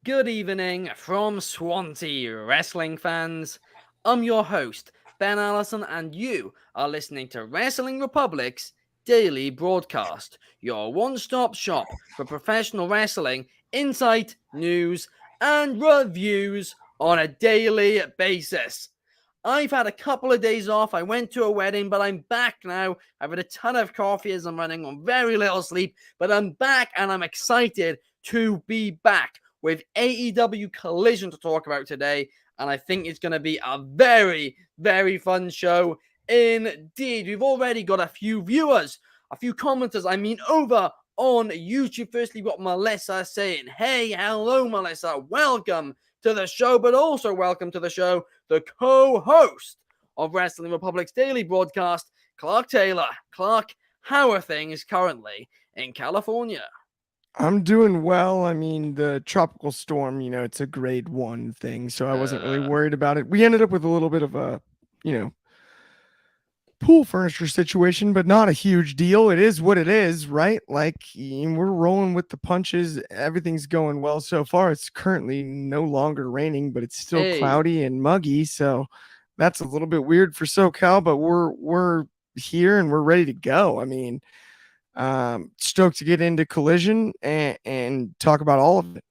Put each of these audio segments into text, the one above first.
Good evening from Swansea, wrestling fans. I'm your host, Ben Allison, and you are listening to Wrestling Republic's daily broadcast, your one-stop shop for professional wrestling, insight, news, and reviews on a daily basis. I've had a couple of days off. I went to a wedding, but I'm back now. I've had a ton of coffee as I'm running on very little sleep, but I'm back and I'm excited to be back with AEW Collision to talk about today, and I think it's going to be a very, very fun show indeed. We've already got a few viewers, a few commenters, over on YouTube. Firstly, we've got Melissa saying, hey, hello, Melissa, welcome to the show, but also welcome to the show, the co-host of Wrestling Republic's daily broadcast, Clark Taylor. Clark, how are things currently in California? I'm doing well. I mean, the tropical storm, it's a grade 1 thing, so I wasn't really worried about it. We ended up with a little bit of a, pool furniture situation, but not a huge deal. It is what it is, right? Like, we're rolling with the punches. Everything's going well so far. It's currently no longer raining, but it's still cloudy and muggy, so that's a little bit weird for SoCal, but we're here and we're ready to go. I mean, stoked to get into Collision and talk about all of it.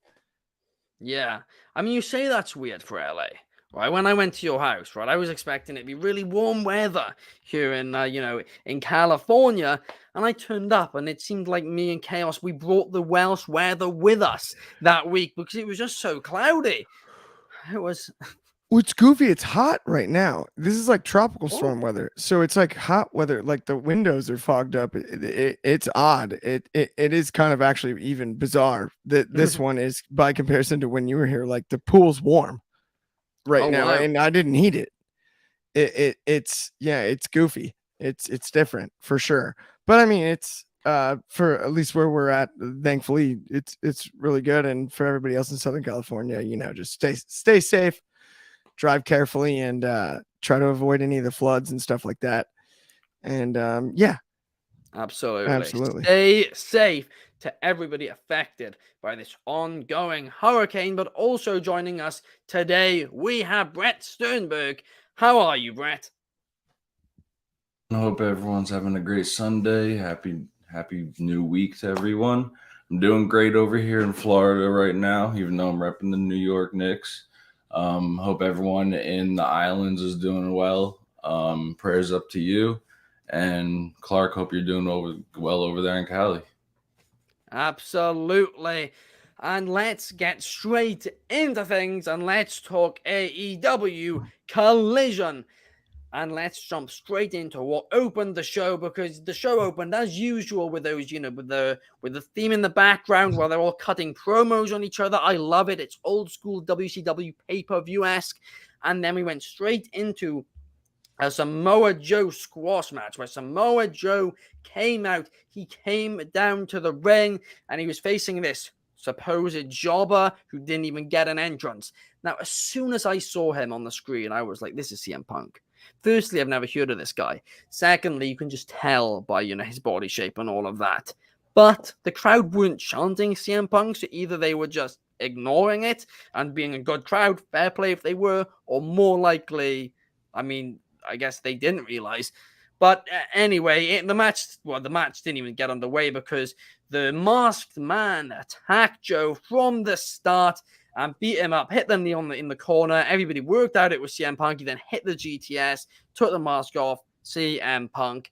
Yeah, you say that's weird for LA, right? When I went to your house, right, I was expecting it to be really warm weather here in in California, and I turned up and it seemed like me and Chaos, we brought the Welsh weather with us that week because it was just so cloudy. It was Well, it's goofy. It's hot right now. This is like tropical storm weather. So it's like hot weather. Like the windows are fogged up. It's odd. It is kind of actually even bizarre that this one is by comparison to when you were here. Like the pool's warm right now, wow. And I didn't heat it. It's goofy. It's different for sure. But I mean, it's for at least where we're at. Thankfully, it's really good. And for everybody else in Southern California, just stay safe. Drive carefully and try to avoid any of the floods and stuff like that. And absolutely stay safe to everybody affected by this ongoing hurricane. But also joining us today, we have Bret Sternberg. How are you, Bret? I hope everyone's having a great Sunday. Happy new week to everyone. I'm doing great over here in Florida right now, even though I'm repping the New York Knicks. Hope everyone in the islands is doing well. Prayers up to you. And Clark, hope you're doing well over there in Cali. Absolutely. And let's get straight into things and let's talk AEW Collision. And let's jump straight into what opened the show, because the show opened as usual with those, with the theme in the background while they're all cutting promos on each other. I love it. It's old school WCW pay-per-view-esque. And then we went straight into a Samoa Joe squash match where Samoa Joe came out. He came down to the ring and he was facing this supposed jobber who didn't even get an entrance. Now, as soon as I saw him on the screen, I was like, this is CM Punk. Firstly, I've never heard of this guy. Secondly, you can just tell by, his body shape and all of that. But the crowd weren't chanting CM Punk, so either they were just ignoring it and being a good crowd, fair play if they were, or more likely, I guess they didn't realize. But anyway, the match didn't even get underway because the masked man attacked Joe from the start and beat him up, hit the knee in the corner. Everybody worked out it was CM Punk. He then hit the GTS, took the mask off, CM Punk.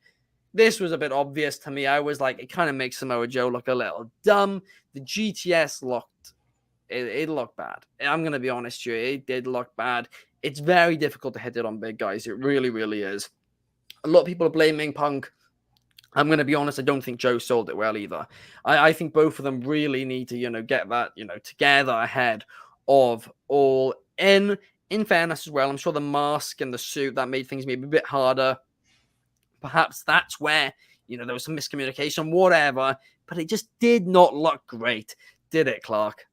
This was a bit obvious to me. I was like, it kind of makes Samoa Joe look a little dumb. The GTS looked bad. I'm going to be honest here. It did look bad. It's very difficult to hit it on big guys. It really, really is. A lot of people are blaming Punk. I'm going to be honest, I don't think Joe sold it well either. I think both of them really need to, get that, together ahead of All In. in fairness as well, I'm sure the mask and the suit, that made things maybe a bit harder. Perhaps that's where, there was some miscommunication, whatever, but it just did not look great, did it, Clark?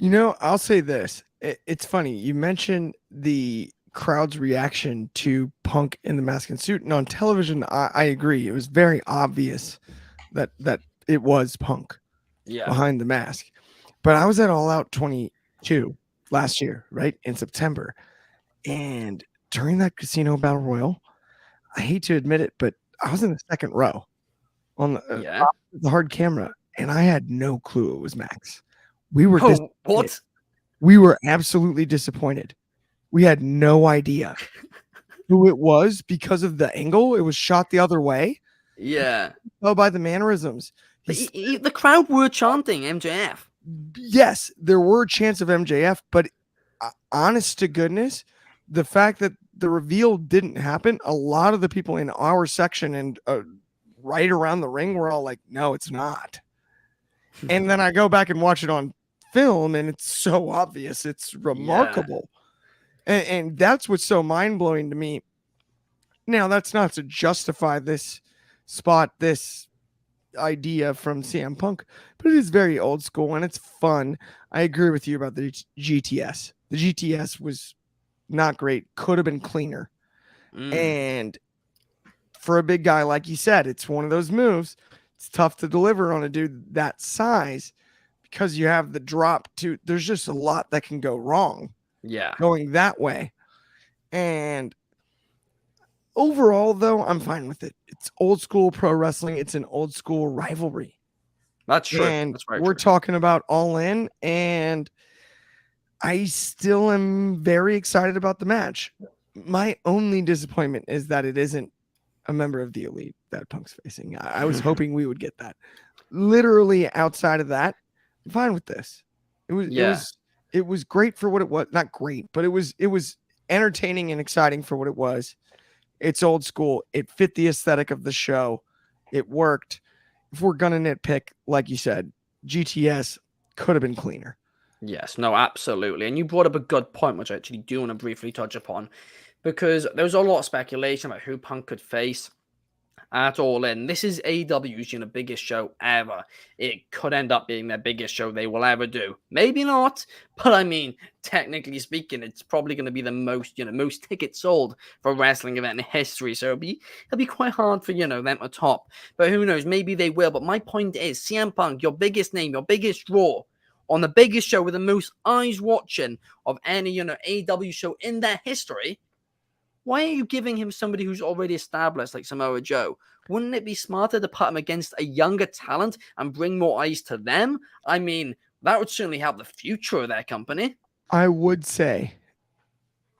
I'll say this. It's funny. You mentioned the crowd's reaction to Punk in the mask and suit. And on television, I agree. It was very obvious that it was Punk behind the mask. But I was at All Out 22 last year, right, in September. And during that Casino Battle Royal, I hate to admit it, but I was in the second row on the hard camera, and I had no clue it was Max. We were what? We were absolutely disappointed. We had no idea who it was because of the angle. It was shot the other way. Yeah. Oh, by the mannerisms. The crowd were chanting MJF. Yes, there were a chance of MJF, but honest to goodness, the fact that the reveal didn't happen, a lot of the people in our section and right around the ring were all like, no, it's not. And then I go back and watch it on film, and it's so obvious. It's remarkable. Yeah. And that's what's so mind-blowing to me. Now, that's not to justify this idea from CM Punk, but it is very old school and it's fun. I agree with you about the GTS. The GTS was not great, could have been cleaner. And for a big guy, like you said, it's one of those moves. It's tough to deliver on a dude that size because you have the drop to, there's just a lot that can go wrong. Yeah. Going that way. And overall, though, I'm fine with it. It's old school pro wrestling. It's an old school rivalry. That's true. And that's very we're true. talking about All In, and I still am very excited about the match. My only disappointment is that it isn't a member of the Elite that Punk's facing. I was hoping we would get that. Literally outside of that, I'm fine with this. It was great for what it was. Not great, but it was entertaining and exciting for what it was. It's old school. It fit the aesthetic of the show. It worked. If we're going to nitpick, like you said, GTS could have been cleaner. Yes, no, absolutely. And you brought up a good point, which I actually do want to briefly touch upon, because there was a lot of speculation about who Punk could face at All In. This is AEW's biggest show ever. It could end up being their biggest show they will ever do. Maybe not, but I mean, technically speaking, it's probably going to be the most tickets sold for a wrestling event in history. So it'll be quite hard for them to top. But who knows? Maybe they will. But my point is, CM Punk, your biggest name, your biggest draw on the biggest show with the most eyes watching of any AEW show in their history. Why are you giving him somebody who's already established like Samoa Joe? Wouldn't it be smarter to put him against a younger talent and bring more eyes to them? I mean, that would certainly help the future of their company. I would say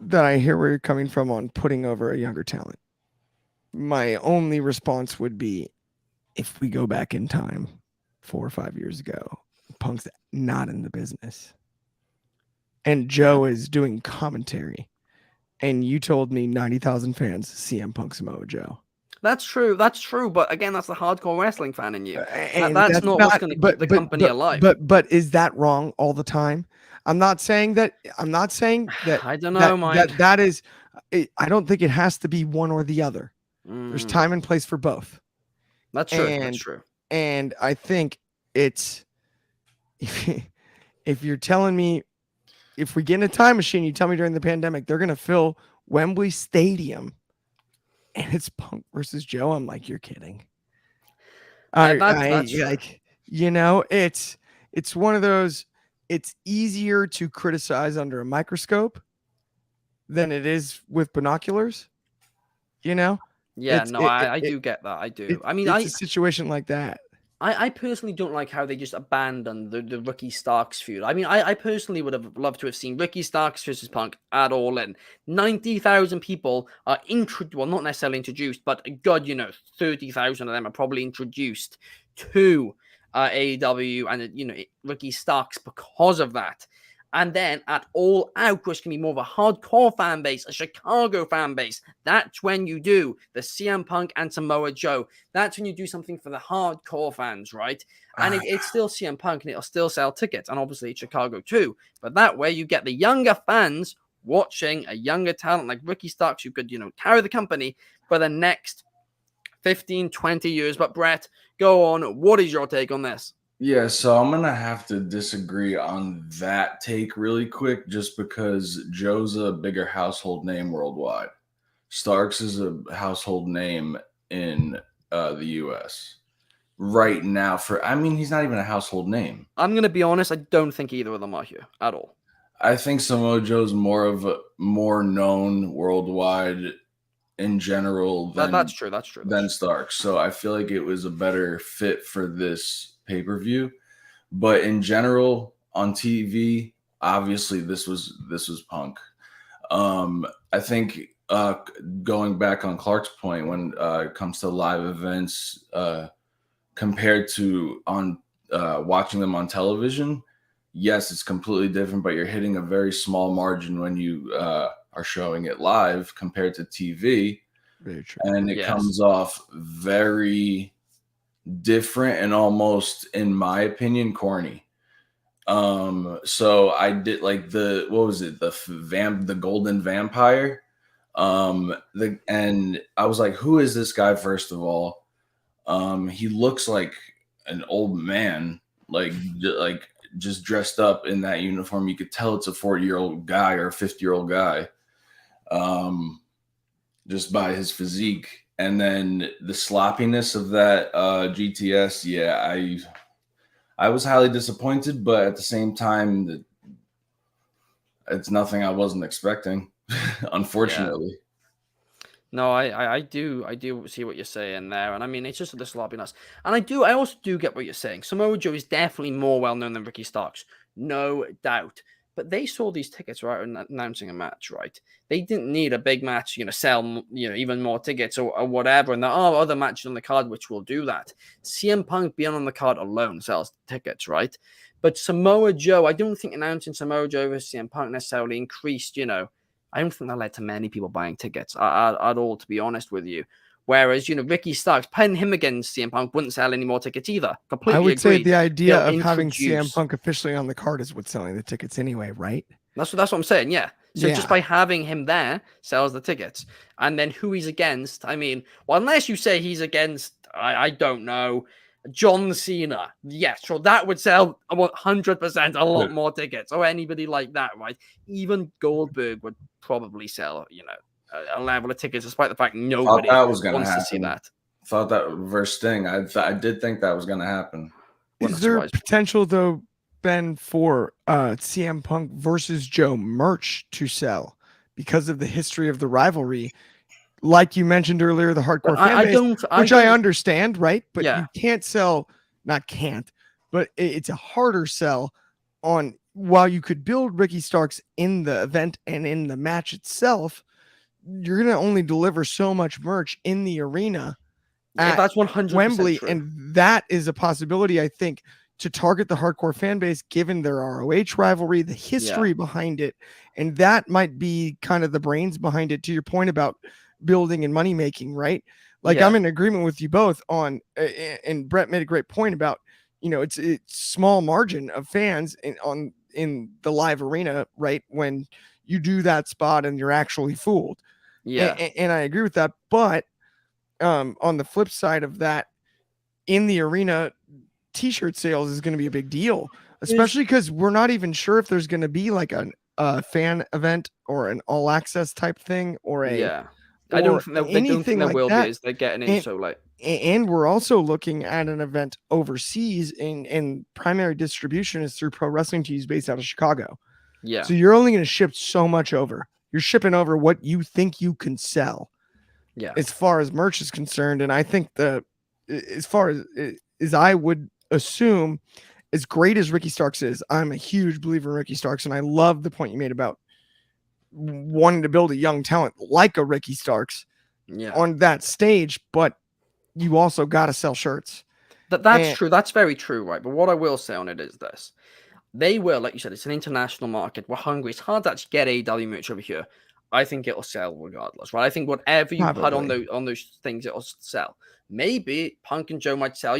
that I hear where you're coming from on putting over a younger talent. My only response would be, if we go back in time 4 or 5 years ago, Punk's not in the business. And Joe is doing commentary. And you told me 90,000 fans CM Punk Samoa Joe. That's true. But again, that's the hardcore wrestling fan in you. And that's not what's going to keep the company alive. But is that wrong all the time? I'm not saying that. I don't know, Mike. That is. I don't think it has to be one or the other. There's time and place for both. That's true. That's true. And I think it's if you're telling me, if we get in a time machine, you tell me during the pandemic, they're going to fill Wembley Stadium and it's Punk versus Joe. I'm like, you're kidding. That's like, it's one of those, it's easier to criticize under a microscope than it is with binoculars, Yeah, I do get that. I do. I mean, it's a situation like that. I personally don't like how they just abandoned the Ricky Starks feud. I mean, I personally would have loved to have seen Ricky Starks versus Punk at All In. 90,000 people are not necessarily introduced, but God, 30,000 of them are probably introduced to AEW and, Ricky Starks because of that. And then at All Out, which can be more of a hardcore fan base, a Chicago fan base, that's when you do the CM Punk and Samoa Joe. That's when you do something for the hardcore fans, right? And it's still CM Punk and it'll still sell tickets. And obviously it's Chicago too. But that way you get the younger fans watching a younger talent like Ricky Starks who could, carry the company for the next 15, 20 years. But Brett, go on. What is your take on this? Yeah, so I'm gonna have to disagree on that take really quick, just because Joe's a bigger household name worldwide. Starks is a household name in the U.S. right now. He's not even a household name. I'm gonna be honest. I don't think either of them are here at all. I think Samoa Joe's more known worldwide in general than That's true. than Starks. So I feel like it was a better fit for this pay-per-view. But in general, on TV, obviously this was Punk. I think going back on Clark's point when it comes to live events compared to on watching them on television, yes, it's completely different, but you're hitting a very small margin when you are showing it live compared to TV. Very true. And it comes off very different and almost, in my opinion, corny. So I did like the Golden Vampire. And I was like, who is this guy? First of all, he looks like an old man, like just dressed up in that uniform. You could tell it's a 40-year-old guy or a 50-year-old guy. Just by his physique, and then the sloppiness of that GTS. Yeah, I was highly disappointed, but at the same time, it's nothing I wasn't expecting, unfortunately. Yeah. No, I do see what you're saying there, and I mean it's just the sloppiness, and I also do get what you're saying. Samoa Joe is definitely more well known than Ricky Starks, no doubt. But they saw these tickets right announcing a match, right? They didn't need a big match, sell, even more tickets or whatever. And there are other matches on the card which will do that. CM Punk being on the card alone sells tickets, right? But Samoa Joe, I don't think announcing Samoa Joe versus CM Punk necessarily increased, I don't think that led to many people buying tickets at all, to be honest with you. Whereas, Ricky Starks, putting him against CM Punk wouldn't sell any more tickets either. Completely I would agreed. say the idea They'll of having CM Punk officially on the card is what's selling the tickets anyway, right? That's what I'm saying, yeah. So just by having him there sells the tickets. And then who he's against, unless you say he's against, I don't know, John Cena. Yes, so that would sell 100% a lot more tickets, or anybody like that, right? Even Goldberg would probably sell, a level of tickets, despite the fact nobody wants to see that. Thought that versus Sting. I did think that was going to happen. Is there potential though, Ben, for CM Punk versus Joe merch to sell because of the history of the rivalry? Like you mentioned earlier, the hardcore fan base, which I understand, right? But you can't sell, but it's a harder sell on while you could build Ricky Starks in the event and in the match itself. You're going to only deliver so much merch in the arena at that's 100% Wembley. true. And that is a possibility, I think, to target the hardcore fan base, given their ROH rivalry, the history behind it. And that might be kind of the brains behind it, to your point about building and money making, right? Like I'm in agreement with you both on, and Brett made a great point about, it's small margin of fans in the live arena, right? When you do that spot and you're actually fooled. Yeah. And I agree with that. But on the flip side of that, in the arena, t-shirt sales is going to be a big deal, especially because we're not even sure if there's going to be like a fan event or an all access type thing or a I don't think there will be. They're getting in so late. And we're also looking at an event overseas, and primary distribution is through Pro Wrestling Tees based out of Chicago. Yeah. So you're only going to ship so much over. You're shipping over what you think you can sell. Yeah. As far as merch is concerned, and I think as far as I would assume, as great as Ricky Starks is, I'm a huge believer in Ricky Starks, and I love the point you made about wanting to build a young talent like a Ricky Starks on that stage, but you also got to sell shirts. That's true. That's very true, right? But what I will say on it is this. They will, like you said, it's an international market. We're hungry. It's hard to actually get AEW merch over here. I think it'll sell regardless, right? I think whatever you put on those things, it'll sell. Maybe Punk and Joe might sell,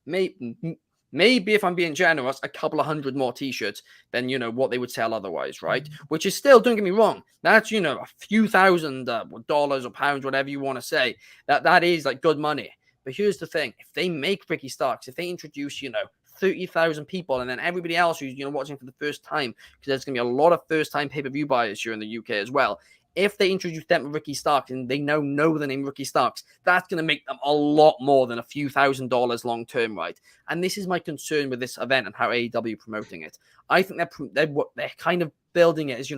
maybe Maybe if I'm being generous, a couple of hundred more t-shirts than, what they would sell otherwise, right? Which is still, don't get me wrong, that's, a few thousand dollars or pounds, whatever you want to say. That is like good money. But here's the thing. If they make Ricky Starks, if they introduce, 30,000 people and then everybody else who's, watching for the first time, because there's going to be a lot of first-time pay-per-view buyers here in the UK as well. If they introduce them to Ricky Starks and they know the name Ricky Starks, that's going to make them a lot more than a few $1,000s long term, right? And this is my concern with this event and how AEW promoting it. I think they're kind of building it as,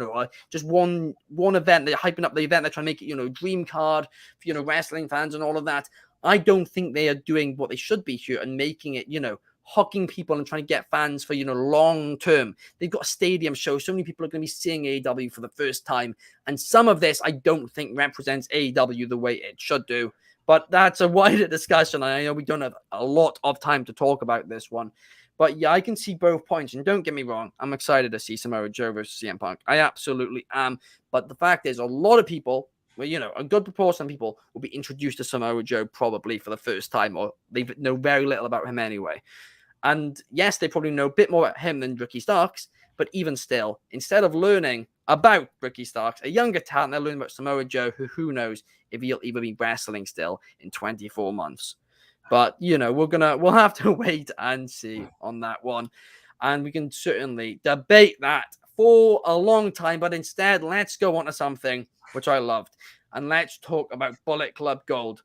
just one event. They're hyping up the event. They're trying to make it, dream card for, wrestling fans and all of that. I don't think they are doing what they should be here and making it, hooking people and trying to get fans for, long term. They've got a stadium show. So many people are going to be seeing AEW for the first time. And some of this, I don't think represents AEW the way it should do. But that's a wider discussion. I know we don't have a lot of time to talk about this one. But yeah, I can see both points. And don't get me wrong, I'm excited to see Samoa Joe versus CM Punk. I absolutely am. But the fact is, a lot of people, well, a good proportion of people will be introduced to Samoa Joe probably for the first time, or they know very little about him anyway. And yes, they probably know a bit more about him than Ricky Starks, but even still, instead of learning about Ricky Starks, a younger talent, they're learning about Samoa Joe, who knows if he'll even be wrestling still in 24 months. But, we'll have to wait and see on that one. And we can certainly debate that for a long time, but instead, let's go on to something which I loved. And let's talk about Bullet Club Gold.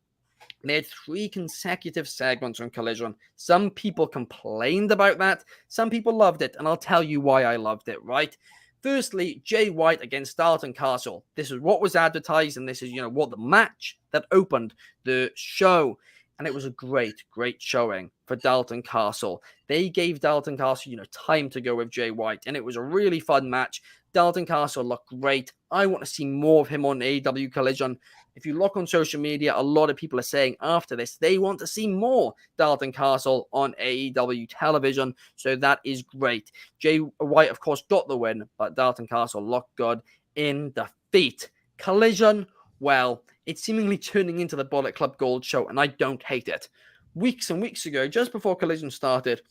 They had 3 consecutive segments on Collision. Some people complained about that. Some people loved it. And I'll tell you why I loved it, right? Firstly, Jay White against Dalton Castle. This is what was advertised. And this is, what the match that opened the show. And it was a great, great showing for Dalton Castle. They gave Dalton Castle, time to go with Jay White. And it was a really fun match. Dalton Castle looked great. I want to see more of him on AEW Collision. If you look on social media, a lot of people are saying after this, they want to see more Dalton Castle on AEW television. So that is great. Jay White, of course, got the win, but Dalton Castle looked good in defeat. Collision, well, it's seemingly turning into the Bullet Club Gold show, and I don't hate it. Weeks and weeks ago, just before Collision started,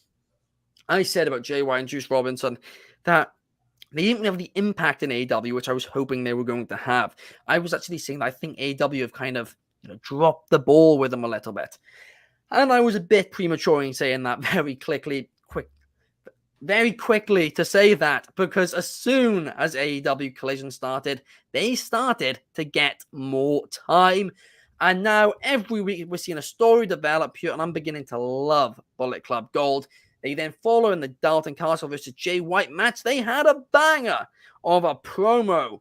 I said about Jay White and Juice Robinson that they didn't have the impact in AEW, which I was hoping they were going to have. I was actually saying that I think AEW have kind of dropped the ball with them a little bit. And I was a bit premature in saying that very quickly to say that, because as soon as AEW Collision started, they started to get more time. And now every week we're seeing a story develop here, and I'm beginning to love Bullet Club Gold. They then follow in the Dalton Castle versus Jay White match. They had a banger of a promo.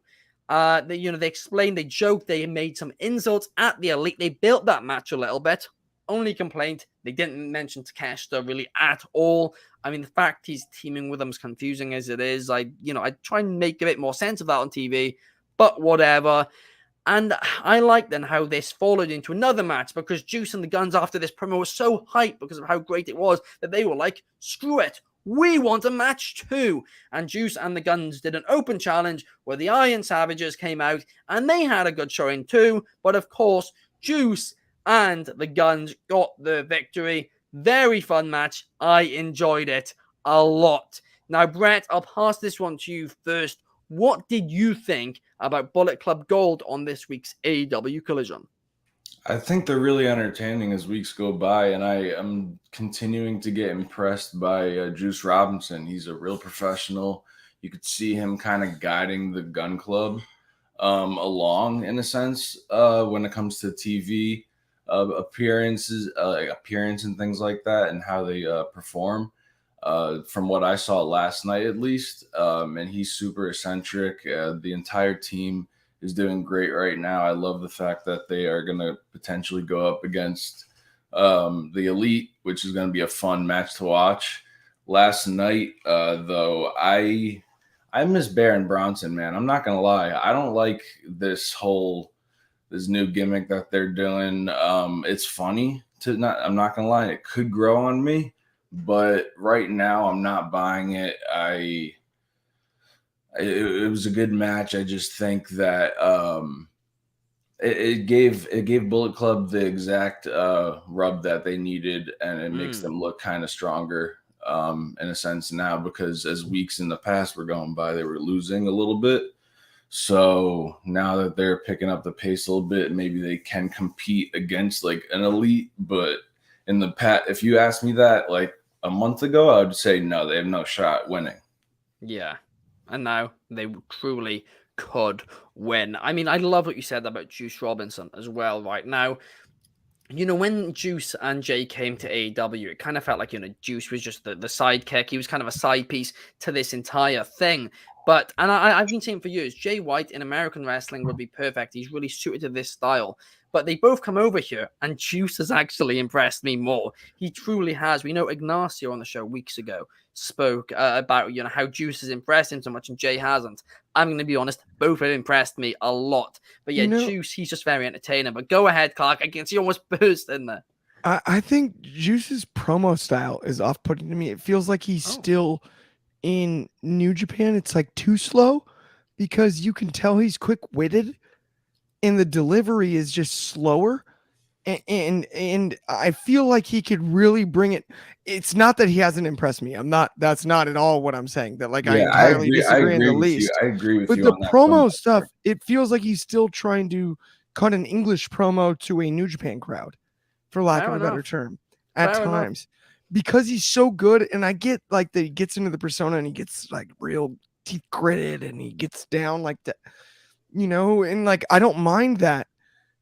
They explained, they joked, they made some insults at the Elite. They built that match a little bit. Only complaint, they didn't mention Takeshita really at all. I mean, the fact he's teaming with them is confusing as it is. I try and make a bit more sense of that on TV, but whatever. And I like then how this followed into another match, because Juice and the Guns after this promo was so hyped because of how great it was that they were like, screw it, we want a match too. And Juice and the Guns did an open challenge where the Iron Savages came out and they had a good showing too. But of course, Juice and the Guns got the victory. Very fun match. I enjoyed it a lot. Now, Brett, I'll pass this one to you first. What did you think about Bullet Club Gold on this week's AEW Collision? I think they're really entertaining as weeks go by, and I am continuing to get impressed by Juice Robinson. He's a real professional. You could see him kind of guiding the Gun Club along, in a sense, when it comes to TV appearances and things like that, and how they perform. From what I saw last night, at least, and he's super eccentric. The entire team is doing great right now. I love the fact that they are going to potentially go up against the Elite, which is going to be a fun match to watch. Last night, though, I miss Baron Bronson, man. I'm not going to lie. I don't like this new gimmick that they're doing. It's funny I'm not going to lie. It could grow on me. But right now, I'm not buying it. It was a good match. I just think that it gave Bullet Club the exact rub that they needed, and it makes them look kind of stronger in a sense now, because as weeks in the past were going by, they were losing a little bit. So now that they're picking up the pace a little bit, maybe they can compete against like an elite. But in the past, if you asked me that like a month ago, I would say no, they have no shot winning. Yeah. And now they truly could win. I mean, I love what you said about Juice Robinson as well right now. You know, when Juice and Jay came to AEW, it kind of felt like, you know, Juice was just the sidekick. He was kind of a side piece to this entire thing. But, and I've been saying for years, Jay White in American wrestling would be perfect. He's really suited to this style. But they both come over here, and Juice has actually impressed me more. He truly has. We know Ignacio on the show weeks ago spoke about, you know, how Juice has impressed him so much and Jay hasn't. I'm going to be honest, both have impressed me a lot. But yeah, Juice, he's just very entertaining. But go ahead, Clark. I can see you almost burst in there. I think Juice's promo style is off-putting to me. It feels like he's still in New Japan. It's like too slow because you can tell he's quick-witted and the delivery is just slower. And I feel like he could really bring it. It's not that he hasn't impressed me. That's not at all what I'm saying. That like I entirely disagree in the least. I agree with you. But the promo stuff, it feels like he's still trying to cut an English promo to a New Japan crowd, for lack of a better term, at times. Because he's so good, and I get like that he gets into the persona and he gets like real teeth gritted and he gets down like that, you know, and like I don't mind that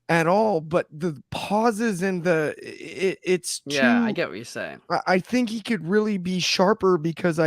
at all, but the pauses and it's too, I get what you're saying. I think he could really be sharper because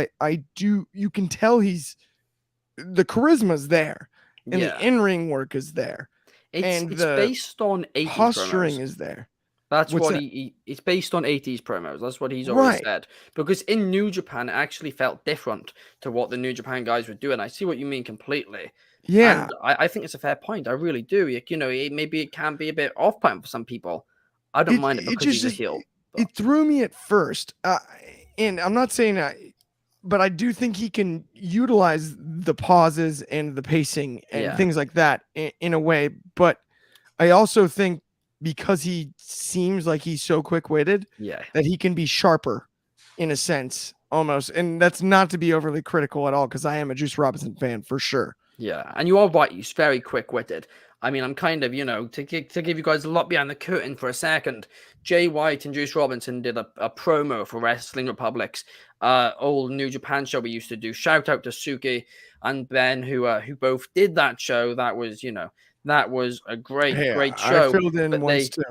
you can tell the charisma's there and the in-ring work is there. It's based on 80s posturing promos. Is there. That's what it's based on 80s promos. That's what he's always said. Because in New Japan, it actually felt different to what the New Japan guys were doing. I see what you mean completely. Yeah. And I think it's a fair point. I really do. You know, maybe it can be a bit off-putting for some people. I don't mind it because he's a heel. But. It threw me at first. And I'm not saying but I do think he can utilize the pauses and the pacing and things like that in a way. But I also think because he seems like he's so quick-witted that he can be sharper in a sense almost. And that's not to be overly critical at all because I am a Juice Robinson fan for sure. Yeah, and you are right. He's very quick-witted. I mean, I'm kind of, you know, to give you guys a lot behind the curtain for a second, Jay White and Juice Robinson did a promo for Wrestling Republic's old New Japan show we used to do. Shout out to Suki and Ben who both did that show. That was, you know, that was a great show. I filled in once too.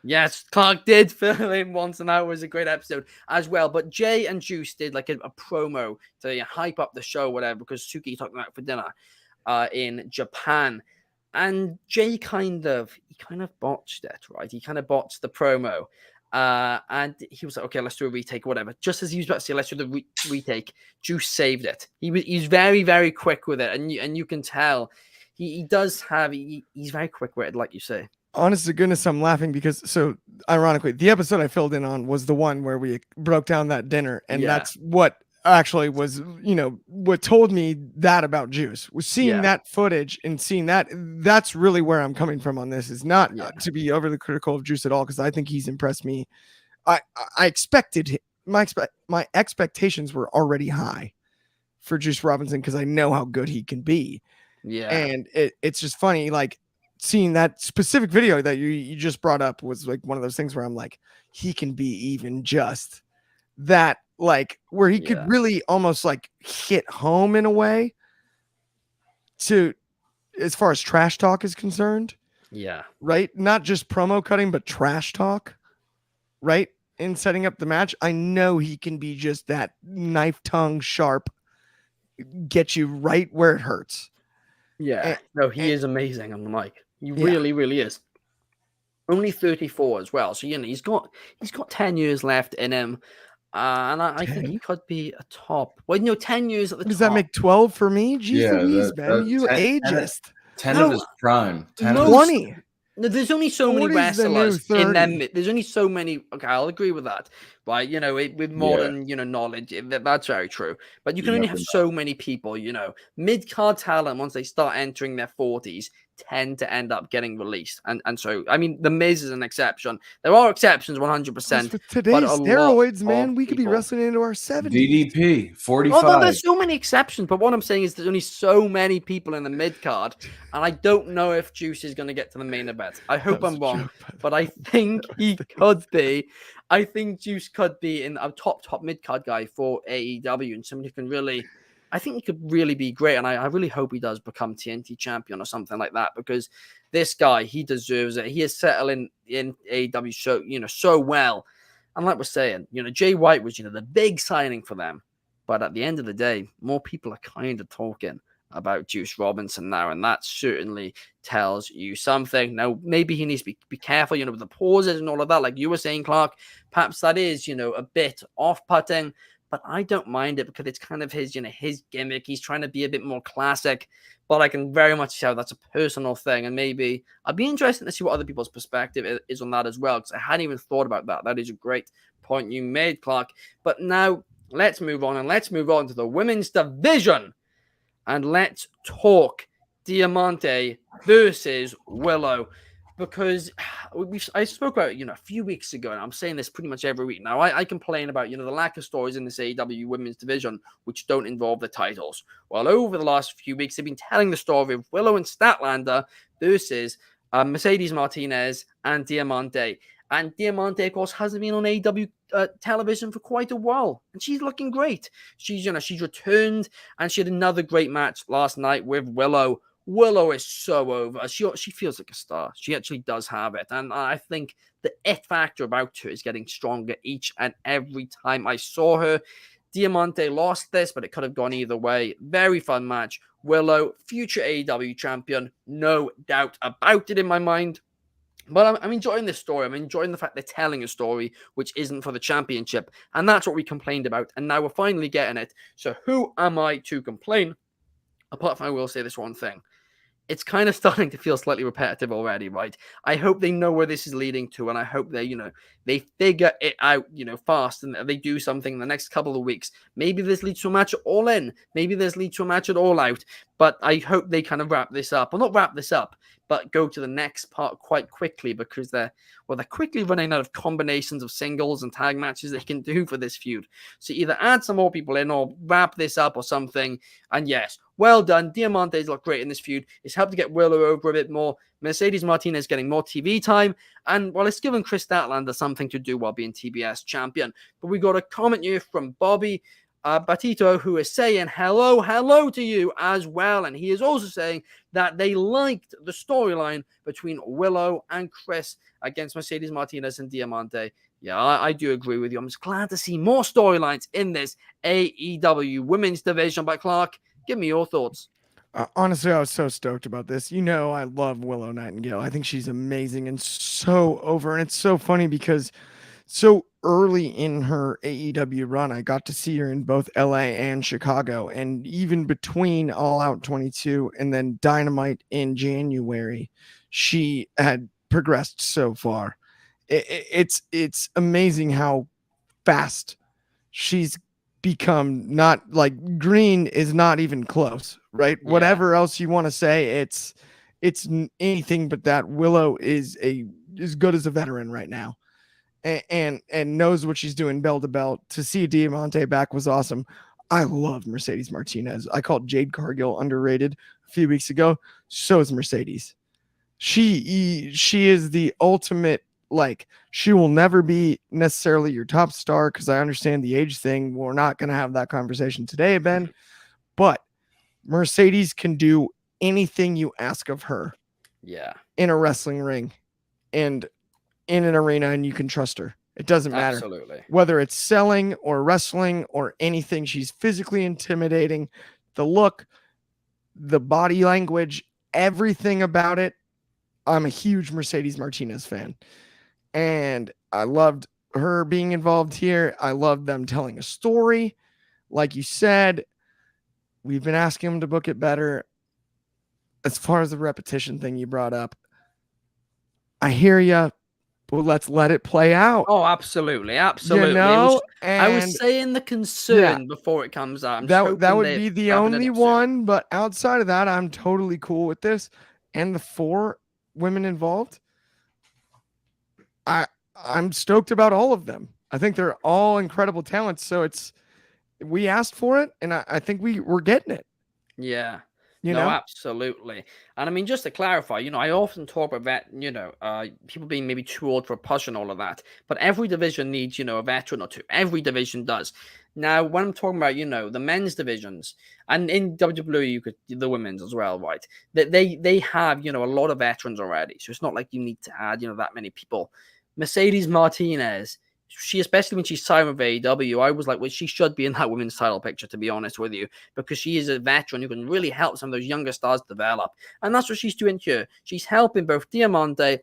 Yes, Clark did fill in once, and that was a great episode as well. But Jay and Juice did like a promo to hype up the show, whatever, because Suki talked about it for dinner in Japan. And Jay kind of botched it, right? He kind of botched the promo. And he was like, okay, let's do a retake, whatever. Just as he was about to say, let's do the retake, Juice saved it. He's very, very quick with it. And you can tell he's very quick with it, like you say. Honest to goodness, I'm laughing because, so ironically, the episode I filled in on was the one where we broke down that dinner. And that's what actually was, you know, what told me that about Juice was seeing that footage and seeing that's really where I'm coming from on this. Is not to be overly critical of Juice at all, because I think he's impressed me. I expected my expectations were already high for Juice Robinson because I know how good he can be. Yeah, and it's just funny, like seeing that specific video that you just brought up was like one of those things where I'm like, he can be even just that. Like where he could really almost like hit home in a way to as far as trash talk is concerned. Yeah. Right. Not just promo cutting, but trash talk. Right. In setting up the match. I know he can be just that knife tongue sharp, get you right where it hurts. Yeah. He is amazing on the mic. He really, really is. Only 34 as well. So, you know, he's got 10 years left in him. And I think he could be a top. Well, you know, 10 years at the top. Does that make 12 for me? Jeez Louise, man. You ageist. 10 of his prime. 10 of 20. There's only so many wrestlers in them. There's only so many. Okay, I'll agree with that. Right? You know, with modern, you know, knowledge, that's very true. But you can only have so many people, you know, mid-card talent once they start entering their 40s tend to end up getting released. And so, I mean, The Miz is an exception. There are exceptions 100%. With today's steroids, man, we could be wrestling into our 70s. DDP, 45. Although there's so many exceptions, but what I'm saying is there's only so many people in the mid card, and I don't know if Juice is going to get to the main event. I hope I'm wrong, but I think he could be. I think Juice could be in a top mid card guy for AEW, and somebody who can really, I think he could really be great, and I really hope he does become TNT champion or something like that, because this guy, he deserves it. He is settling in AEW so well. And like we're saying, Jay White was, the big signing for them. But at the end of the day, more people are kind of talking about Juice Robinson now. And that certainly tells you something. Now, maybe he needs to be careful, with the pauses and all of that. Like you were saying, Clark, perhaps that is, a bit off-putting. But I don't mind it because it's kind of his, his gimmick. He's trying to be a bit more classic. But I can very much see how that's a personal thing. And maybe I'd be interested to see what other people's perspective is on that as well, because I hadn't even thought about that. That is a great point you made, Clark. But now let's move on. And let's move on to the women's division. And let's talk Diamante versus Willow. Because I spoke about it, a few weeks ago, and I'm saying this pretty much every week now. I complain about, the lack of stories in this AEW women's division which don't involve the titles. Well, over the last few weeks, they've been telling the story of Willow and Statlander versus Mercedes Martinez and Diamante. And Diamante, of course, hasn't been on AEW television for quite a while, and she's looking great. She's returned, and she had another great match last night with Willow. Willow is so over. She feels like a star. She actually does have it. And I think the it factor about her is getting stronger each and every time I saw her. Diamante lost this, but it could have gone either way. Very fun match. Willow, future AEW champion. No doubt about it in my mind. But I'm enjoying this story. I'm enjoying the fact they're telling a story which isn't for the championship. And that's what we complained about. And now we're finally getting it. So who am I to complain? Apart from I will say this one thing. It's kind of starting to feel slightly repetitive already, right? I hope they know where this is leading to, and I hope they, they figure it out, fast, and they do something in the next couple of weeks. Maybe this leads to a match at All In. Maybe this leads to a match at All Out. But I hope they kind of wrap this up. Well, not wrap this up, but go to the next part quite quickly, because they're quickly running out of combinations of singles and tag matches they can do for this feud. So either add some more people in or wrap this up or something. And yes, well done. Diamante's look great in this feud. It's helped to get Willow over a bit more. Mercedes Martinez getting more TV time. And, well, it's given Chris Statlander something to do while being TBS champion. But we got a comment here from Bobby Batito, who is saying hello to you as well. And he is also saying that they liked the storyline between Willow and Chris against Mercedes Martinez and Diamante. Yeah, I do agree with you. I'm just glad to see more storylines in this AEW women's division. But Clark, give me your thoughts. Honestly, I was so stoked about this. I love Willow Nightingale. I think she's amazing and so over. And it's so funny because so early in her AEW run, I got to see her in both LA and Chicago. And even between All Out 22 and then Dynamite in January, she had progressed so far. It's amazing how fast she's become. Not like green is not even close, right? Yeah. Whatever else you want to say, it's anything but that. Willow is as good as a veteran right now. And knows what she's doing bell to bell. To see Diamante back was awesome. I love Mercedes Martinez. I called Jade Cargill underrated a few weeks ago. So is Mercedes. She is the ultimate. Like, she will never be necessarily your top star, because I understand the age thing. We're not going to have that conversation today, Ben. But Mercedes can do anything you ask of her. Yeah. In a wrestling ring and in an arena, and you can trust her. It doesn't matter. Absolutely. Whether it's selling or wrestling or anything, she's physically intimidating. The look, the body language, everything about it. I'm a huge Mercedes Martinez fan. And I loved her being involved here. I love them telling a story. Like you said, we've been asking them to book it better. As far as the repetition thing you brought up, I hear you, but let's let it play out. Oh, absolutely. Absolutely. I was saying the concern before it comes out. That would be the only one, but outside of that, I'm totally cool with this. and the 4 women involved, I'm stoked about all of them. I think they're all incredible talents. So we asked for it, and I think we're getting it. Yeah. You No, know? absolutely. And I mean, just to clarify, I often talk about people being maybe too old for a push and all of that. But every division needs, a veteran or two. Every division does. Now, when I'm talking about, the men's divisions, and in WWE, the women's as well, right? They have, a lot of veterans already. So it's not like you need to add, that many people. Mercedes Martinez, she, especially when she's signed with AEW, I was like, well, she should be in that women's title picture, to be honest with you, because she is a veteran who can really help some of those younger stars develop. And that's what she's doing here. She's helping both Diamante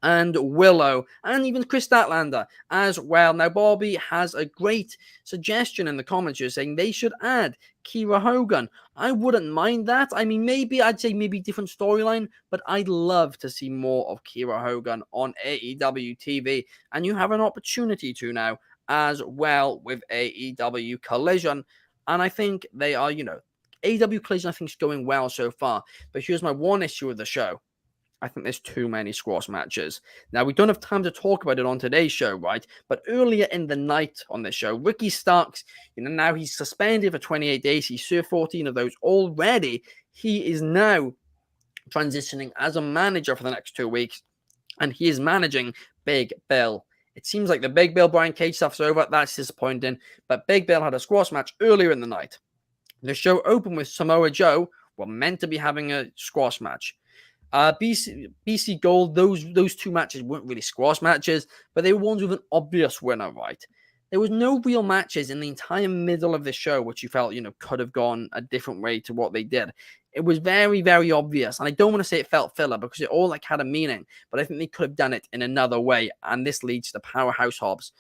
and Willow, and even Chris Statlander as well. Now, Bobby has a great suggestion in the comments here saying they should add Kira Hogan. I wouldn't mind that. I mean, I'd say maybe different storyline, but I'd love to see more of Kira Hogan on AEW TV, and you have an opportunity to now as well with AEW Collision. And I think they are, AEW Collision I think is going well so far, but here's my one issue with the show. I think there's too many squash matches. Now, we don't have time to talk about it on today's show, right? But earlier in the night on this show, Ricky Starks, now he's suspended for 28 days. He served 14 of those already. He is now transitioning as a manager for the next 2 weeks, and he is managing Big Bill. It seems like the Big Bill Brian Cage stuff's over. That's disappointing. But Big Bill had a squash match earlier in the night. The show opened with Samoa Joe. We're meant to be having a squash match. BC Gold, those 2 matches weren't really squash matches, but they were ones with an obvious winner, right? There was no real matches in the entire middle of the show which you felt, could have gone a different way to what they did. It was very, very obvious, and I don't want to say it felt filler because it all had a meaning, but I think they could have done it in another way, and this leads to Powerhouse Hobbs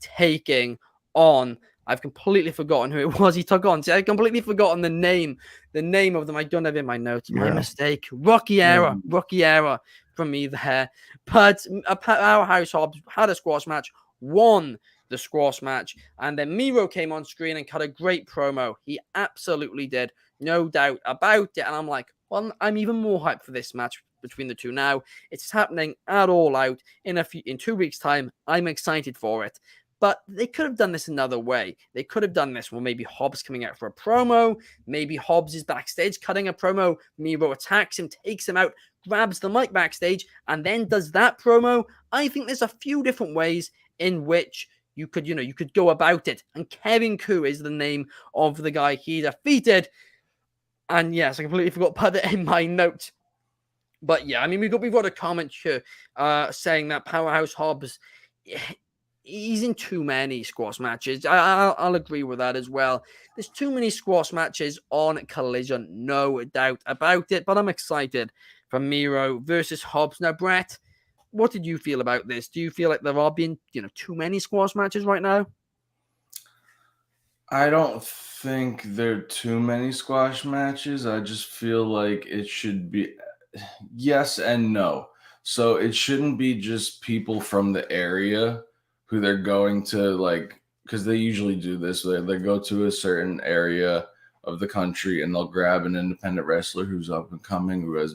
taking on. I've completely forgotten who it was he took on. See, I've completely forgotten the name of them. I don't have it in my notes. My mistake. Rookie error from me there. But Powerhouse Hobbs had a squash match, won the squash match, and then Miro came on screen and cut a great promo. He absolutely did, no doubt about it. And I'm like, well, I'm even more hyped for this match between the two now. It's happening at All Out in 2 weeks' time. I'm excited for it. But they could have done this another way. They could have done this. Well, maybe Hobbs coming out for a promo. Maybe Hobbs is backstage cutting a promo. Miro attacks him, takes him out, grabs the mic backstage, and then does that promo. I think there's a few different ways in which you could go about it. And Kevin Koo is the name of the guy he defeated. And yes, I completely forgot to put it in my notes. But yeah, I mean, we've got a comment here saying that Powerhouse Hobbs, he's in too many squash matches. I'll agree with that as well. There's too many squash matches on Collision, no doubt about it. But I'm excited for Miro versus Hobbs. Now, Brett, what did you feel about this? Do you feel like there are being, too many squash matches right now? I don't think there are too many squash matches. I just feel like it should be yes and no. So it shouldn't be just people from the area who they're going to, because they usually do this. They go to a certain area of the country and they'll grab an independent wrestler who's up and coming, who is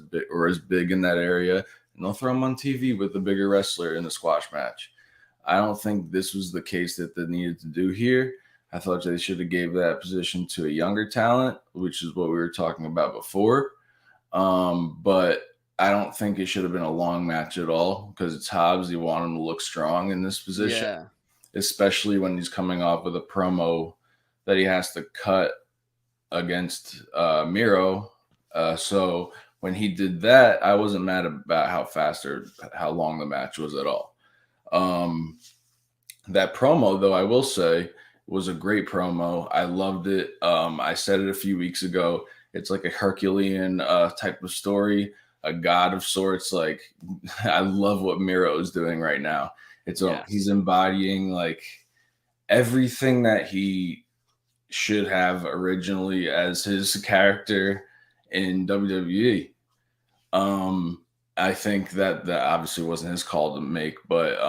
big in that area, and they'll throw him on TV with the bigger wrestler in the squash match. I don't think this was the case that they needed to do here. I thought they should have gave that position to a younger talent, which is what we were talking about before. But I don't think it should have been a long match at all because it's Hobbs. You want him to look strong in this position, especially when he's coming off with a promo that he has to cut against Miro. So when he did that, I wasn't mad about how fast or how long the match was at all. That promo, though, I will say, was a great promo. I loved it. I said it a few weeks ago. It's like a Herculean type of story, a god of sorts. Like, I love what Miro is doing right now. He's embodying everything that he should have originally as his character in WWE. I think that obviously wasn't his call to make, but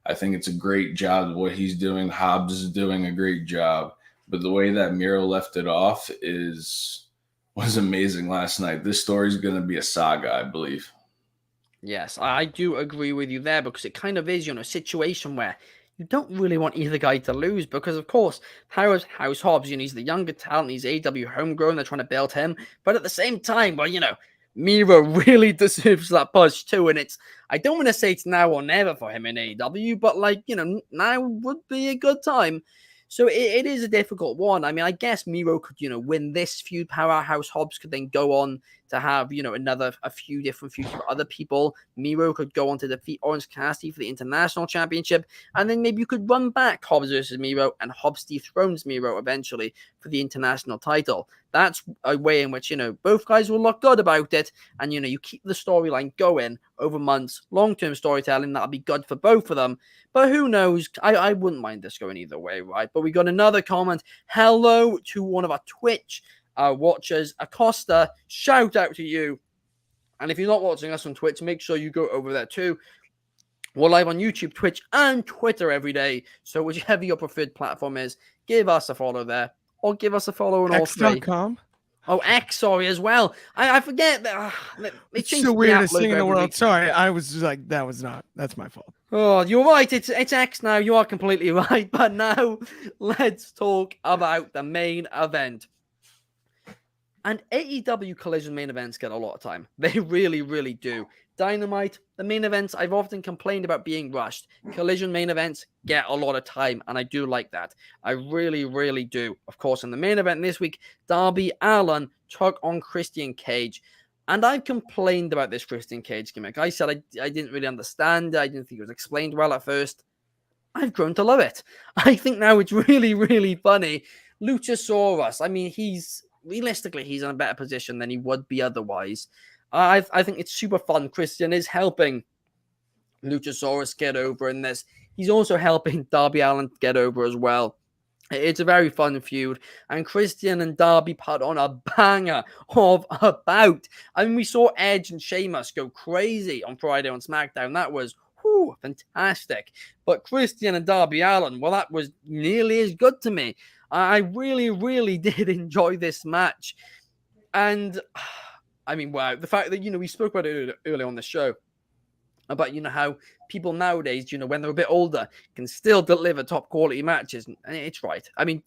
I think it's a great job of what he's doing. Hobbs is doing a great job, but the way that Miro left it off was amazing last night. This story is going to be a saga, I believe. Yes, I do agree with you there because it kind of is, a situation where you don't really want either guy to lose because, of course, House Hobbs, he's the younger talent, he's AEW homegrown, they're trying to build him. But at the same time, well, Miro really deserves that push too. And I don't want to say it's now or never for him in AEW, but now would be a good time. So it is a difficult one. I mean, I guess Miro could, win this feud. Powerhouse Hobbs could then go on to have, a few different feuds with other people. Miro could go on to defeat Orange Cassidy for the International Championship. And then maybe you could run back Hobbs versus Miro and Hobbs dethrones Miro eventually for the International title. That's a way in which, both guys will look good about it. And, you keep the storyline going over months, long-term storytelling. That'll be good for both of them. But who knows? I wouldn't mind this going either way, right? But we got another comment. Hello to one of our Twitch watchers, Acosta. Shout out to you. And if you're not watching us on Twitch, make sure you go over there too. We're live on YouTube, Twitch, and Twitter every day. So whichever your preferred platform is, give us a follow there. Or give us a follow on all three. X.com. Oh, X, sorry, as well. I forget that. It's the weirdest thing in the world. Sorry, I was just like, that's my fault. Oh, you're right. It's X now. You are completely right. But now, let's talk about the main event. And AEW Collision main events get a lot of time. They really, really do. Dynamite, the main events, I've often complained about being rushed. Collision main events get a lot of time, and I do like that. I really, really do. Of course, in the main event this week, Darby Allin took on Christian Cage. And I've complained about this Christian Cage gimmick. I said I didn't really understand it. I didn't think it was explained well at first. I've grown to love it. I think now it's really, really funny. Luchasaurus, I mean, realistically, he's in a better position than he would be otherwise. I think it's super fun. Christian is helping Luchasaurus get over in this. He's also helping Darby Allin get over as well. It's a very fun feud. And Christian and Darby put on a banger of a bout. I mean, we saw Edge and Sheamus go crazy on Friday on SmackDown. That was fantastic. But Christian and Darby Allin, well, that was nearly as good to me. I really, really did enjoy this match. And I mean, wow, the fact that, we spoke about it earlier on the show about, how people nowadays, when they're a bit older, can still deliver top quality matches. And it's right. I mean,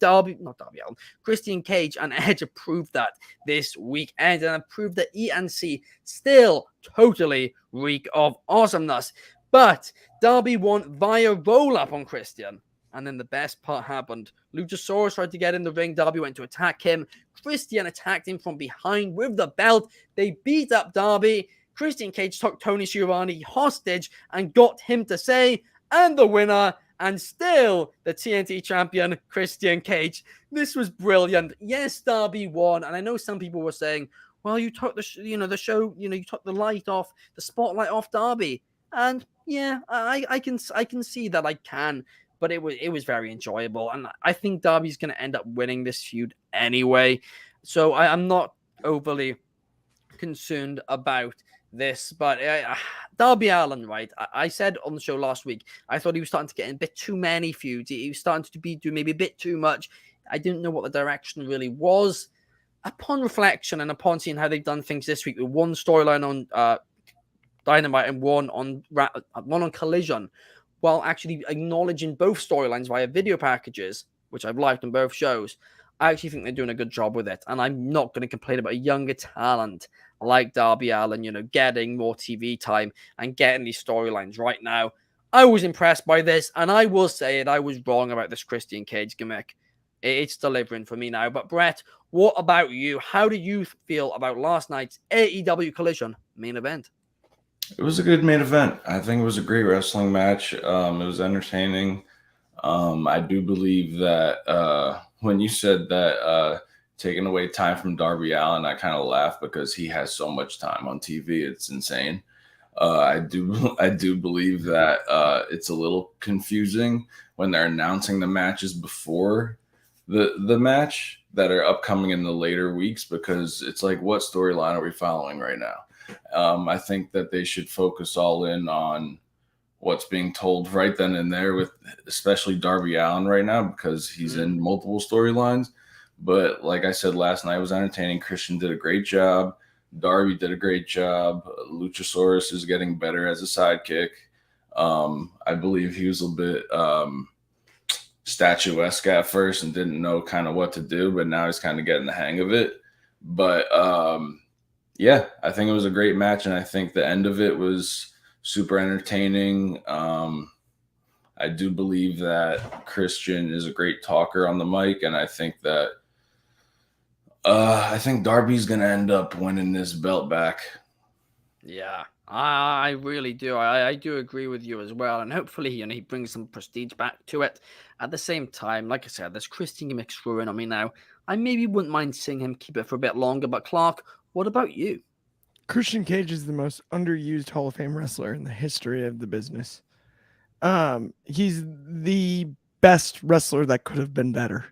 Christian Cage and Edge have proved that this weekend and have proved that ENC still totally reek of awesomeness. But Darby won via roll-up on Christian. And then the best part happened. Luchasaurus tried to get in the ring. Darby went to attack him. Christian attacked him from behind with the belt. They beat up Darby. Christian Cage took Tony Schiavone hostage and got him to say, and the winner, and still the TNT champion, Christian Cage. This was brilliant. Yes, Darby won. And I know some people were saying, well, you took the show, you took the spotlight off Darby. And yeah, I can see that I can. But it was very enjoyable. And I think Darby's going to end up winning this feud anyway. So I'm not overly concerned about this. But Darby Allin, right? I said on the show last week, I thought he was starting to get in a bit too many feuds. He was starting to do maybe a bit too much. I didn't know what the direction really was. Upon reflection and upon seeing how they've done things this week with one storyline on Dynamite and one on Collision, while actually acknowledging both storylines via video packages, which I've liked on both shows, I actually think they're doing a good job with it. And I'm not going to complain about a younger talent like Darby Allin, getting more TV time and getting these storylines right now. I was impressed by this, and I will say it, I was wrong about this Christian Cage gimmick. It's delivering for me now. But Brett, what about you? How do you feel about last night's AEW Collision main event? It was a good main event. I think it was a great wrestling match. It was entertaining. I do believe that when you said that taking away time from Darby Allin, I kind of laughed because he has so much time on TV. It's insane. I do believe that it's a little confusing when they're announcing the matches before the match that are upcoming in the later weeks, because it's like, what storyline are we following right now? I think that they should focus all in on what's being told right then and there, with especially Darby Allin right now, because he's in multiple storylines. But like I said last night, it was entertaining. Christian did a great job. Darby did a great job. Luchasaurus is getting better as a sidekick. I believe he was a bit statuesque at first and didn't know kind of what to do, but now he's kind of getting the hang of it. But yeah, I think it was a great match, and I think the end of it was super entertaining. I do believe that Christian is a great talker on the mic, and I think that Darby's gonna end up winning this belt back. Yeah, I really do. I do agree with you as well, and hopefully, he brings some prestige back to it. At the same time, like I said, there's Christian gimmicks screwing on me now. I maybe wouldn't mind seeing him keep it for a bit longer. But Clark, what about you? Christian Cage is the most underused Hall of Fame wrestler in the history of the business. He's the best wrestler that could have been better.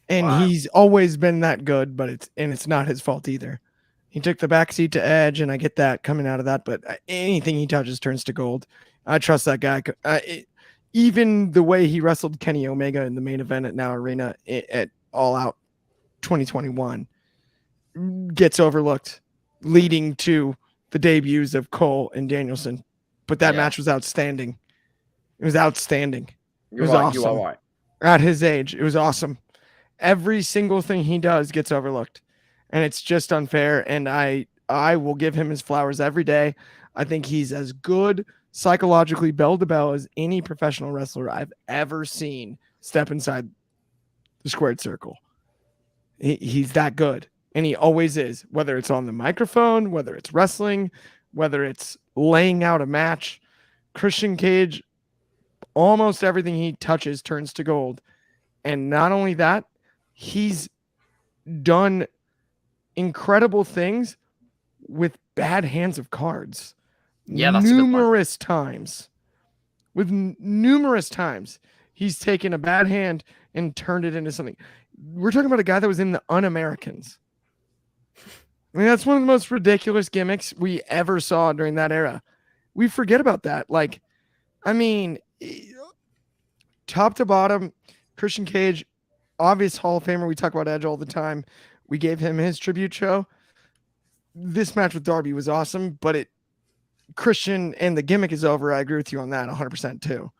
And he's always been that good, but it's not his fault either. He took the backseat to Edge, and I get that coming out of that, but anything he touches turns to gold. I trust that guy. Even the way he wrestled Kenny Omega in the main event at Now Arena at All Out 2021 gets overlooked, leading to the debuts of Cole and Danielson. But that match was outstanding. It was outstanding. It was awesome. You are right. At his age, it was awesome. Every single thing he does gets overlooked, and it's just unfair. And I will give him his flowers every day. I think he's as good psychologically bell to bell as any professional wrestler I've ever seen step inside the squared circle. He's that good, and he always is, whether it's on the microphone, whether it's wrestling, whether it's laying out a match. Christian Cage, almost everything he touches turns to gold. And not only that, he's done incredible things with bad hands of cards. Yeah, that's numerous times. With numerous times, he's taken a bad hand and turned it into something. We're talking about a guy that was in the Un-Americans. I mean, that's one of the most ridiculous gimmicks we ever saw during that era. We forget about that. Like, I mean, top to bottom, Christian Cage, obvious Hall of Famer. We talk about Edge all the time. We gave him his tribute show. This match with Darby was awesome, but Christian and the gimmick is over. I agree with you on that 100% too.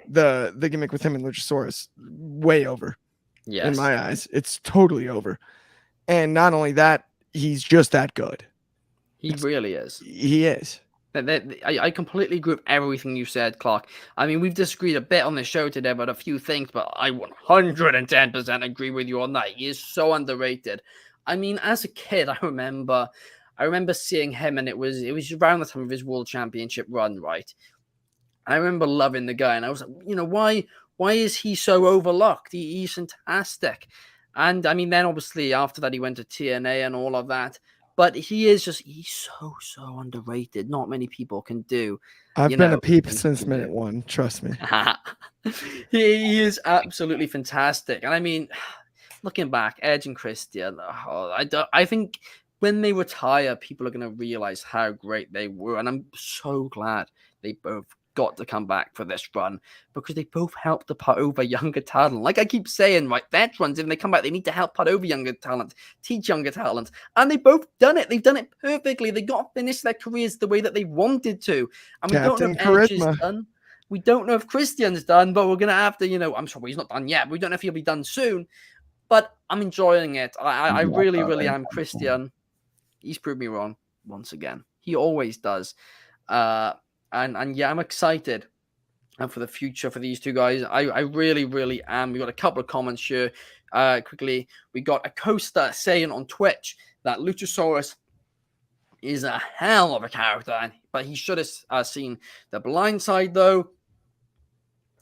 The gimmick with him and Luchasaurus, way over. Yes. In my eyes, it's totally over. And not only that, he's just that good. He really is. He is. I completely agree with everything you said, Clark. I mean, we've disagreed a bit on the show today about a few things, but I 110% agree with you on that. He is so underrated. I mean, as a kid, I remember seeing him, and it was around the time of his World Championship run, right? I remember loving the guy, and I was like, why is he so overlooked? He's fantastic. And I mean, then obviously after that, he went to TNA and all of that. But he's so underrated. Not many people can do. I've been a peep since minute one. Trust me. He is absolutely fantastic. And I mean, looking back, Edge and Christian, I think when they retire, people are going to realize how great they were. And I'm so glad they both got to come back for this run, because they both helped to put over younger talent. Like I keep saying, right, veterans, if they come back, they need to help put over younger talent, teach younger talent. And they've both done it. They've done it perfectly. They got to finish their careers the way that they wanted to. And we don't know if Edge is done. We don't know if Christian's done, but we're going to have to, I'm sorry, he's not done yet. We don't know if he'll be done soon. But I'm enjoying it. I really, really am. Christian, he's proved me wrong once again. He always does. And yeah, I'm excited for the future for these two guys. I really, really am. We got a couple of comments here. Quickly, we got a Coaster saying on Twitch that Luchasaurus is a hell of a character, but he should have seen The Blind Side, though.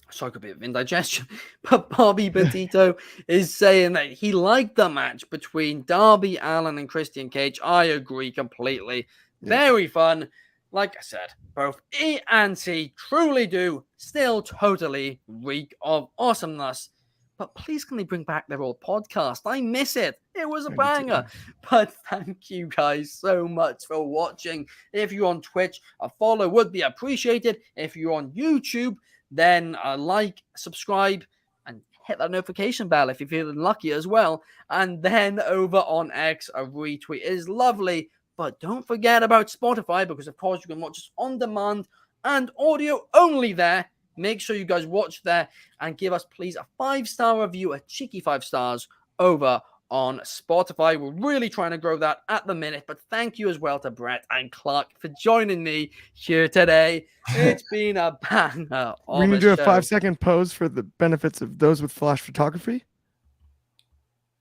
Sorry, a bit of indigestion. But Bobby Petito is saying that he liked the match between Darby Allin and Christian Cage. I agree completely. Very fun. Like I said, both E and C truly do still totally reek of awesomeness. But please, can they bring back their old podcast? I miss it. It was a banger. But thank you guys so much for watching. If you're on Twitch, a follow would be appreciated. If you're on YouTube, then like, subscribe, and hit that notification bell if you're feeling lucky as well. And then over on X, a retweet is lovely. But don't forget about Spotify, because of course you can watch us on demand and audio only there. Make sure you guys watch there and give us please a 5-star review, a cheeky 5 stars over on Spotify. We're really trying to grow that at the minute, but thank you as well to Brett and Clark for joining me here today. It's been a banger. We need to do a 5-second pose for the benefits of those with flash photography.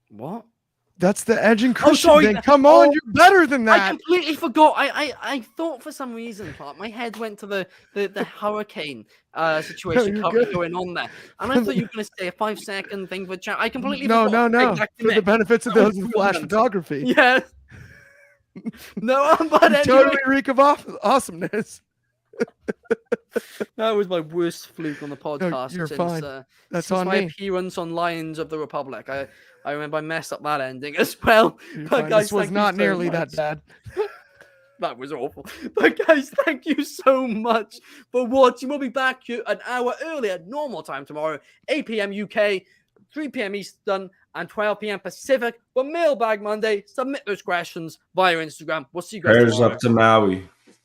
What? That's the Edge and Christian sorry. thing. Come on, you're better than that. I completely forgot. I thought for some reason, Clark, my head went to the hurricane situation going on there, and I thought you were going to say a 5-second thing for chat. I completely forgot. No. For the benefits of those with flash photography. Yes. No, but anyway. Totally Reek of Awesomeness. That was my worst fluke on the podcast. You're fine. That's since on my me. appearance on Lions of the Republic. I remember I messed up that ending as well. But guys, this was not nearly that bad. That was awful. But guys, thank you so much for watching. We'll be back here an hour earlier, normal time tomorrow, 8 p.m. UK, 3 p.m. Eastern, and 12 p.m. Pacific. For Mailbag Monday, submit those questions via Instagram. We'll see you guys Prayers tomorrow. up to Maui.